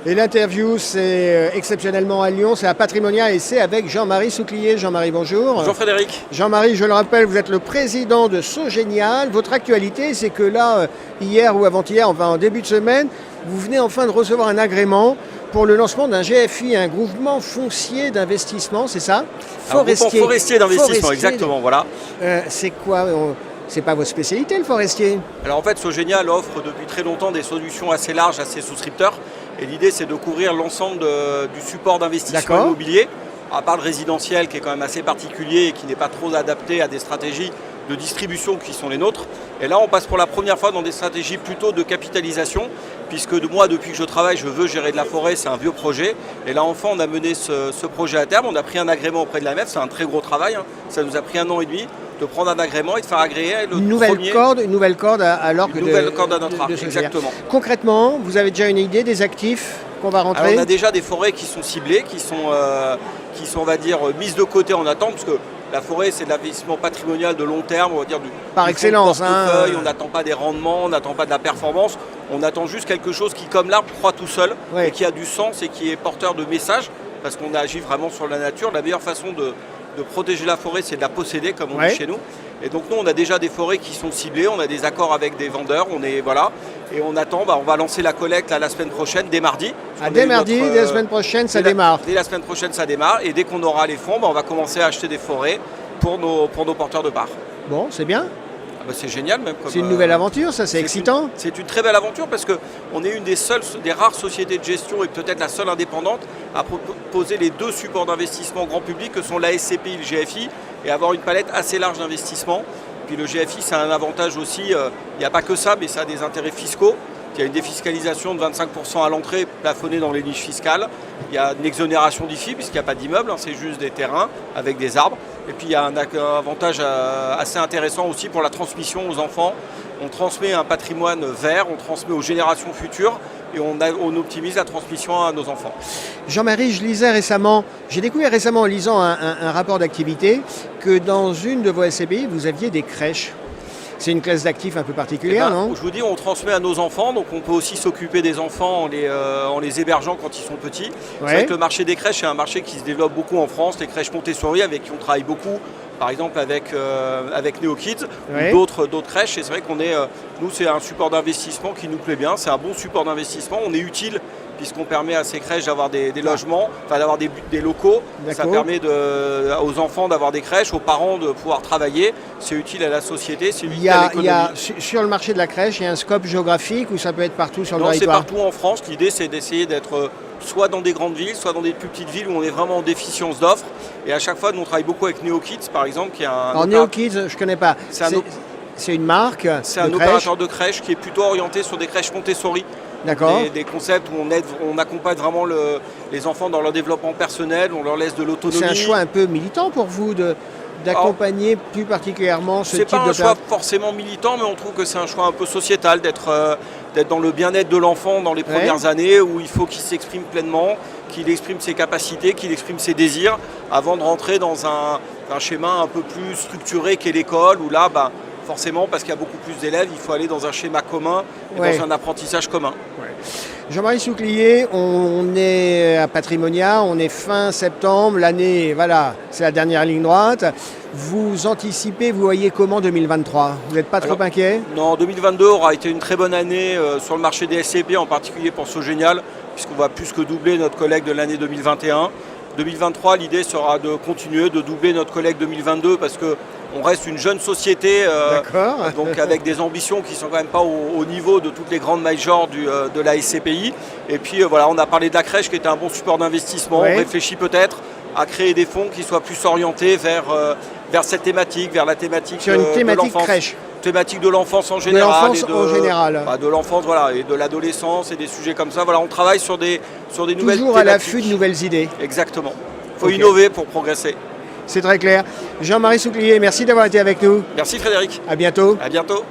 Et l'interview, c'est exceptionnellement à Lyon, c'est à Patrimonia et c'est avec Jean-Marie Souclier. Jean-Marie, bonjour. Bonjour Frédéric. Jean-Marie, je le rappelle, vous êtes le président de Sogénial. Votre actualité, c'est que là, hier ou avant-hier, enfin en début de semaine, vous venez enfin de recevoir un agrément pour le lancement d'un GFI, un groupement foncier d'investissement, c'est ça? Forestier d'investissement, exactement, voilà. C'est quoi c'est pas votre spécialité, le forestier? Alors en fait, Sogénial offre depuis très longtemps des solutions assez larges à ses souscripteurs. Et l'idée, c'est de couvrir l'ensemble du support d'investissement immobilier, à part le résidentiel qui est quand même assez particulier et qui n'est pas trop adapté à des stratégies de distribution qui sont les nôtres. Et là, on passe pour la première fois dans des stratégies plutôt de capitalisation, puisque moi, depuis que je travaille, je veux gérer de la forêt, c'est un vieux projet. Et là, enfin, on a mené ce projet à terme. On a pris un agrément auprès de l'AMF, c'est un très gros travail. Ça nous a pris 1 an et demi de prendre un agrément et de faire agréer une nouvelle corde à l'orgue à notre arc, exactement. Concrètement, vous avez déjà une idée des actifs qu'on va rentrer? Alors, on a déjà des forêts qui sont ciblées, qui sont on va dire, mises de côté en attente, parce que la forêt, c'est de l'investissement patrimonial de long terme, on va dire par excellence. On n'attend pas des rendements, on n'attend pas de la performance, on attend juste quelque chose qui, comme l'arbre, croît tout seul, et qui a du sens et qui est porteur de messages, parce qu'on agit vraiment sur la nature. La meilleure façon de protéger la forêt, c'est de la posséder, comme on dit chez nous. Et donc nous, on a déjà des forêts qui sont ciblées, on a des accords avec des vendeurs, et on attend, on va lancer la collecte la semaine prochaine, dès mardi. Dès mardi, dès la semaine prochaine, ça démarre. Dès la semaine prochaine, ça démarre, et dès qu'on aura les fonds, on va commencer à acheter des forêts pour nos porteurs de parts. Bon, c'est bien. C'est génial même. C'est une nouvelle aventure, ça, c'est excitant. C'est une très belle aventure parce qu'on est une des rares sociétés de gestion et peut-être la seule indépendante à proposer les 2 supports d'investissement grand public que sont la SCPI et le GFI et avoir une palette assez large d'investissement. Puis le GFI, ça a un avantage aussi, il n'y a pas que ça, mais ça a des intérêts fiscaux. Il y a une défiscalisation de 25% à l'entrée plafonnée dans les niches fiscales. Il y a une exonération d'IFI puisqu'il n'y a pas d'immeuble, c'est juste des terrains avec des arbres. Et puis il y a un avantage assez intéressant aussi pour la transmission aux enfants. On transmet un patrimoine vert, on transmet aux générations futures et on optimise la transmission à nos enfants. Jean-Marie, j'ai découvert récemment en lisant un rapport d'activité que dans une de vos SCPI, vous aviez des crèches. C'est une classe d'actifs un peu particulière, non? Je vous dis, on transmet à nos enfants, donc on peut aussi s'occuper des enfants en les hébergeant quand ils sont petits. C'est vrai que le marché des crèches est un marché qui se développe beaucoup en France, les crèches Montessori avec qui on travaille beaucoup, par exemple avec NeoKids ou d'autres crèches. Et c'est vrai nous c'est un support d'investissement qui nous plaît bien, c'est un bon support d'investissement, on est utile puisqu'on permet à ces crèches d'avoir des logements, d'avoir des locaux. Ça permet aux enfants d'avoir des crèches, aux parents de pouvoir travailler. C'est utile à la société, c'est utile à l'économie. Sur le marché de la crèche, il y a un scope géographique où ça peut être partout sur le territoire? C'est partout en France. L'idée, c'est d'essayer d'être soit dans des grandes villes, soit dans des plus petites villes où on est vraiment en déficience d'offres. Et à chaque fois, nous, on travaille beaucoup avec NeoKids, par exemple. Alors NeoKids, je ne connais pas. C'est une marque. C'est un opérateur de crèche qui est plutôt orienté sur des crèches Montessori. D'accord. Des concepts où on accompagne vraiment les enfants dans leur développement personnel, on leur laisse de l'autonomie. C'est un choix un peu militant pour vous d'accompagner plus particulièrement ce type de... C'est pas un choix forcément militant, mais on trouve que c'est un choix un peu sociétal d'être dans le bien-être de l'enfant dans les premières années où il faut qu'il s'exprime pleinement, qu'il exprime ses capacités, qu'il exprime ses désirs avant de rentrer dans un schéma un peu plus structuré qu'est l'école où là, forcément, parce qu'il y a beaucoup plus d'élèves, il faut aller dans un schéma commun et dans un apprentissage commun. Jean-Marie Souclier, on est à Patrimonia, on est fin septembre, l'année, c'est la dernière ligne droite. Vous anticipez, vous voyez comment 2023? Vous n'êtes pas trop inquiet? Non, 2022 aura été une très bonne année sur le marché des SCP, en particulier pour Sogénial, puisqu'on va plus que doubler notre collecte de l'année 2021. 2023, l'idée sera de continuer, de doubler notre collecte 2022 parce qu'on reste une jeune société donc avec des ambitions qui ne sont quand même pas au niveau de toutes les grandes majors de la SCPI. Et puis on a parlé de la crèche qui était un bon support d'investissement. On réfléchit peut-être à créer des fonds qui soient plus orientés vers cette thématique, vers la thématique sur une thématique crèche. Thématique de l'enfance en général. De l'enfance, et de l'adolescence et des sujets comme ça. On travaille sur des nouvelles thématiques. Toujours à l'affût de nouvelles idées. Exactement. Il faut innover pour progresser. C'est très clair. Jean-Marie Souclier, merci d'avoir été avec nous. Merci Frédéric. À bientôt. À bientôt.